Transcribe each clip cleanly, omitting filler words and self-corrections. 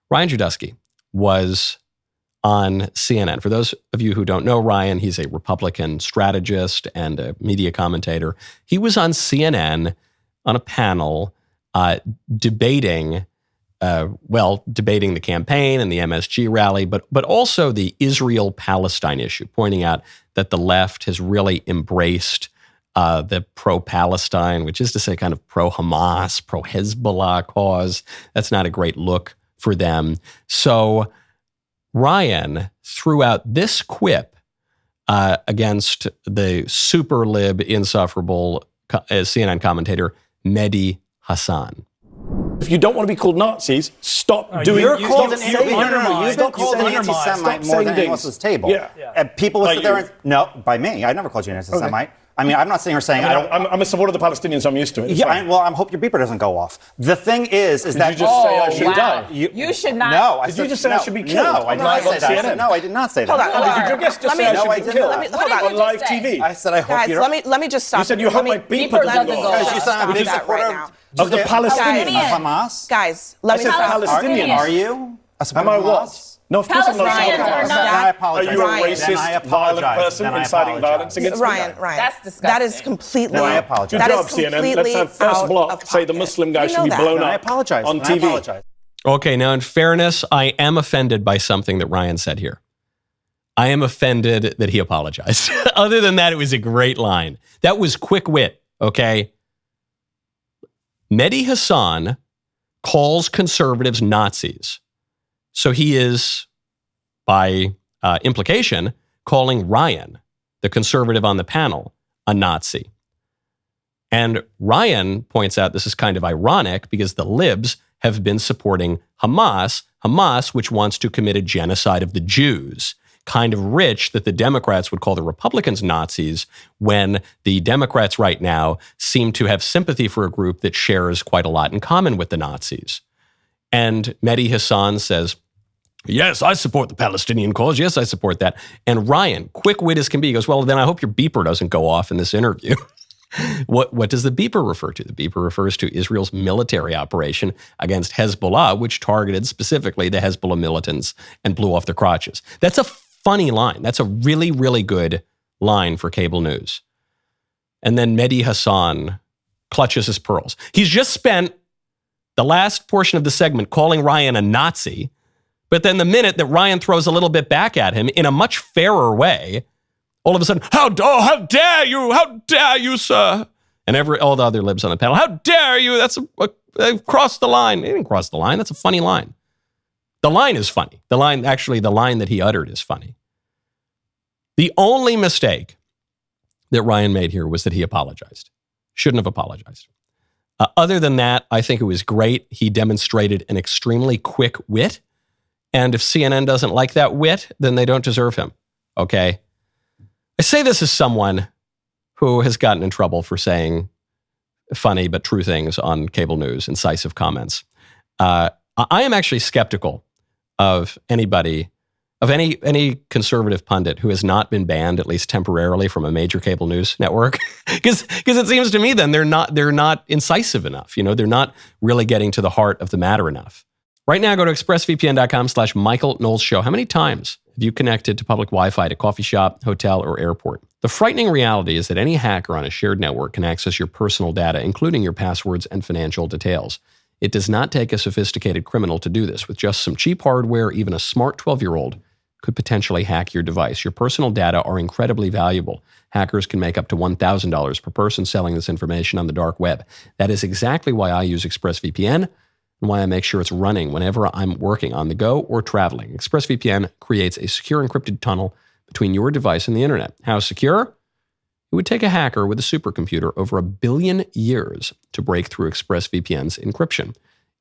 Ryan Girdusky was on CNN. For those of you who don't know Ryan, he's a Republican strategist and a media commentator. He was on CNN on a panel debating the campaign and the MSG rally, but also the Israel-Palestine issue, pointing out that the left has really embraced the pro-Palestine, which is to say kind of pro-Hamas, pro-Hezbollah cause. That's not a great look for them. So Ryan threw out this quip against the super lib, insufferable CNN commentator Mehdi Hasan. If you don't want to be called Nazis, stop doing. You're called an anti-Semite. You've been called an anti-Semite more than anyone else at this table. Yeah. People will sit there and no, by me. I never called you an anti-Semite. Okay. I mean, I'm not sitting here saying I'm a supporter of the Palestinians. I'm used to it. Yeah, I hope your beeper doesn't go off. The thing is that you just say I should die. You should not. No, did you just say I should be killed? No, I did not say that. No, I did not say that. Hold on. Did your guest just say I should be killed on live TV? I said I hope you don't. Let me just stop. You said you hope my beeper doesn't go off. Because you said I'm a big supporter of the Palestinians. Of Hamas. Guys, let me stop. Palestinians. Are you a supporter of of Hamas? No, of course I'm not. I apologize. Are you a racist, violent person inciting violence against Ryan? That's disgusting. That is completely. I apologize. Good job, CNN. Let's have first block say the Muslim guy should be blown up. I apologize. On TV. Okay, now in fairness, I am offended by something that Ryan said here. I am offended that he apologized. Other than that, it was a great line. That was quick wit, okay? Mehdi Hasan calls conservatives Nazis. So he is, by implication, calling Ryan, the conservative on the panel, a Nazi. And Ryan points out this is kind of ironic because the libs have been supporting Hamas, which wants to commit a genocide of the Jews. Kind of rich that the Democrats would call the Republicans Nazis when the Democrats right now seem to have sympathy for a group that shares quite a lot in common with the Nazis. And Mehdi Hasan says, yes, I support the Palestinian cause. Yes, I support that. And Ryan, quick wit as can be, goes, well, then I hope your beeper doesn't go off in this interview. What does the beeper refer to? The beeper refers to Israel's military operation against Hezbollah, which targeted specifically the Hezbollah militants and blew off their crotches. That's a funny line. That's a really, really good line for cable news. And then Mehdi Hasan clutches his pearls. He's just spent the last portion of the segment calling Ryan a Nazi, but then the minute that Ryan throws a little bit back at him in a much fairer way, all of a sudden, how dare you, sir? And all the other libs on the panel, how dare you? They've crossed the line. They didn't cross the line. That's a funny line. The line is funny. The line that he uttered is funny. The only mistake that Ryan made here was that he apologized. Shouldn't have apologized. Other than that, I think it was great. He demonstrated an extremely quick wit. And if CNN doesn't like that wit, then they don't deserve him. Okay? I say this as someone who has gotten in trouble for saying funny but true things on cable news, incisive comments. I am actually skeptical of anybody, of any conservative pundit who has not been banned, at least temporarily, from a major cable news network. Because it seems to me then they're not incisive enough. They're not really getting to the heart of the matter enough. Right now, go to expressvpn.com/Michael Knowles Show. How many times have you connected to public Wi-Fi at a coffee shop, hotel, or airport? The frightening reality is that any hacker on a shared network can access your personal data, including your passwords and financial details. It does not take a sophisticated criminal to do this. With just some cheap hardware, even a smart 12-year-old could potentially hack your device. Your personal data are incredibly valuable. Hackers can make up to $1,000 per person selling this information on the dark web. That is exactly why I use ExpressVPN and why I make sure it's running whenever I'm working on the go or traveling. ExpressVPN creates a secure encrypted tunnel between your device and the internet. How secure? It would take a hacker with a supercomputer over 1 billion years to break through ExpressVPN's encryption.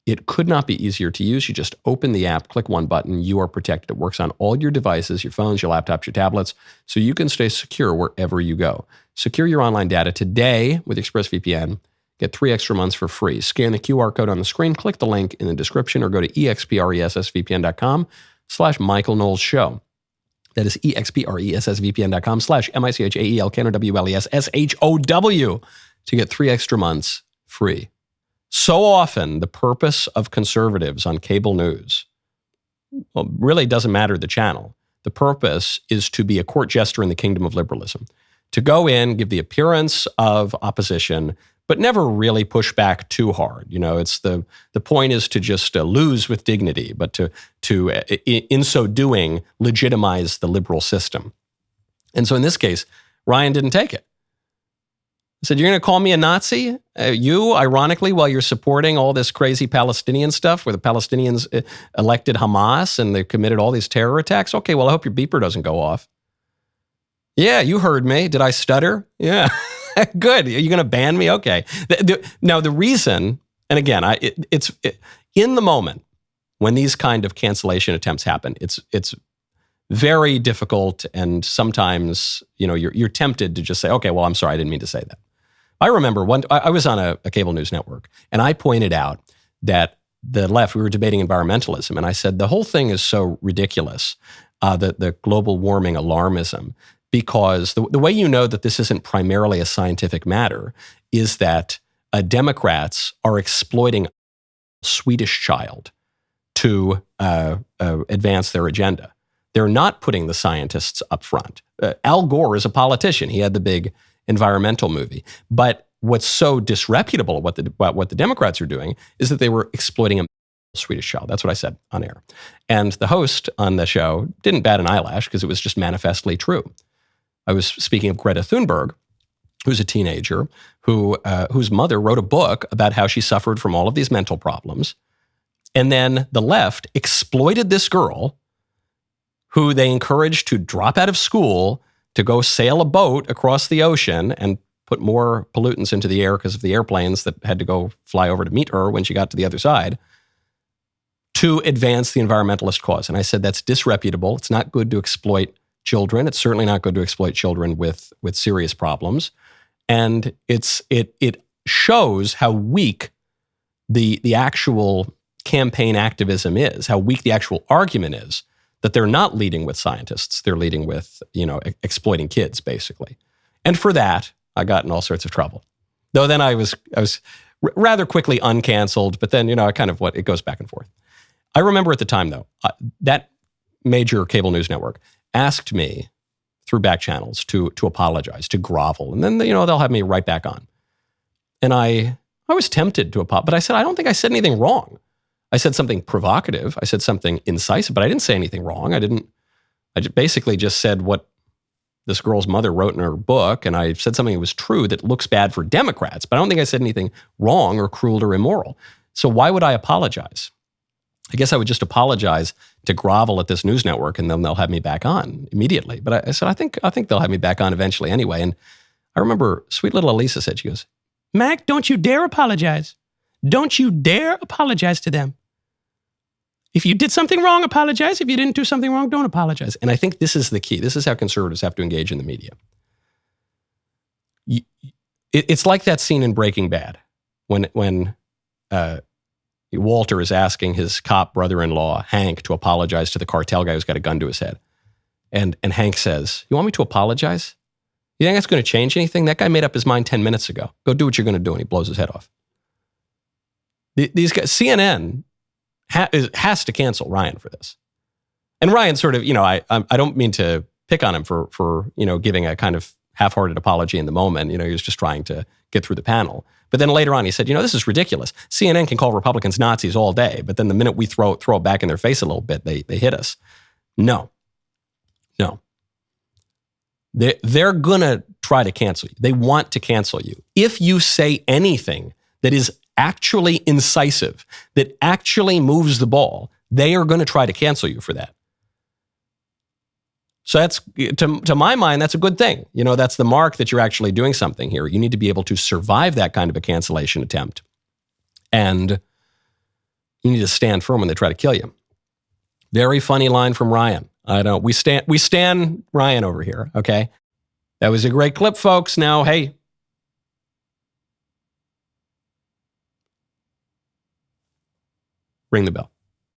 It could not be easier to use. You just open the app, click one button, you are protected. It works on all your devices, your phones, your laptops, your tablets, so you can stay secure wherever you go. Secure your online data today with ExpressVPN. Get 3 extra months for free. Scan the QR code on the screen, click the link in the description, or go to expressvpn.com/Michael Knowles Show. That is expressvpn.com/MichaelKnowlesShow to get 3 extra months free. So often, the purpose of conservatives on cable news well, really doesn't matter the channel. The purpose is to be a court jester in the kingdom of liberalism, to go in, give the appearance of opposition, but never really push back too hard. It's the point is to just lose with dignity, but to in so doing legitimize the liberal system. And so in this case, Ryan didn't take it. He said, "You're going to call me a Nazi? You, ironically, while you're supporting all this crazy Palestinian stuff where the Palestinians elected Hamas and they committed all these terror attacks? Okay, well, I hope your beeper doesn't go off." "Yeah, you heard me. Did I stutter?" "Yeah." "Good. Are you going to ban me?" Okay. Now, the reason, and again, it's in the moment when these kind of cancellation attempts happen, it's very difficult, and sometimes you're tempted to just say, "Okay, well, I'm sorry, I didn't mean to say that." I remember I was on a cable news network, and I pointed out that the left, we were debating environmentalism, and I said the whole thing is so ridiculous, the global warming alarmism, because the way you know that this isn't primarily a scientific matter is that Democrats are exploiting a Swedish child to advance their agenda. They're not putting the scientists up front. Al Gore is a politician. He had the big environmental movie. But what's so disreputable about what the Democrats are doing is that they were exploiting a Swedish child. That's what I said on air. And the host on the show didn't bat an eyelash because it was just manifestly true. I was speaking of Greta Thunberg, who's a teenager, whose mother wrote a book about how she suffered from all of these mental problems. And then the left exploited this girl who they encouraged to drop out of school to go sail a boat across the ocean and put more pollutants into the air because of the airplanes that had to go fly over to meet her when she got to the other side, to advance the environmentalist cause. And I said, that's disreputable. It's not good to exploit children. It's certainly not good to exploit children with serious problems. And it shows how weak the actual campaign activism is, how weak the actual argument is, that they're not leading with scientists. They're leading with, exploiting kids, basically. And for that, I got in all sorts of trouble. Though then I was rather quickly uncanceled, but then, it goes back and forth. I remember at the time, though, that major cable news network asked me through back channels to apologize, to grovel. And then, they'll have me right back on. And I was tempted to apologize, but I said, I don't think I said anything wrong. I said something provocative. I said something incisive, but I didn't say anything wrong. I basically just said what this girl's mother wrote in her book, and I said something that was true that looks bad for Democrats, but I don't think I said anything wrong or cruel or immoral. So why would I apologize? I guess I would just apologize to grovel at this news network, and then they'll have me back on immediately. But I said, I think they'll have me back on eventually anyway. And I remember sweet little Elisa said, she goes, "Mac, don't you dare apologize. Don't you dare apologize to them. If you did something wrong, apologize. If you didn't do something wrong, don't apologize." And I think this is the key. This is how conservatives have to engage in the media. It's like that scene in Breaking Bad when Walter is asking his cop brother-in-law, Hank, to apologize to the cartel guy who's got a gun to his head. And Hank says, "You want me to apologize? You think that's going to change anything? That guy made up his mind 10 minutes ago. Go do what you're going to do." And he blows his head off. These guys, CNN has to cancel Ryan for this. And Ryan sort of, I don't mean to pick on him for giving a kind of half-hearted apology in the moment. He was just trying to get through the panel. But then later on, he said, this is ridiculous. CNN can call Republicans Nazis all day, but then the minute we throw it back in their face a little bit, they hit us. No. They're going to try to cancel you. They want to cancel you. If you say anything that is actually incisive, that actually moves the ball, they are going to try to cancel you for that. So that's, to my mind, that's a good thing. That's the mark that you're actually doing something here. You need to be able to survive that kind of a cancellation attempt. And you need to stand firm when they try to kill you. Very funny line from Ryan. We stand Ryan over here, okay? That was a great clip, folks. Now, hey, ring the bell.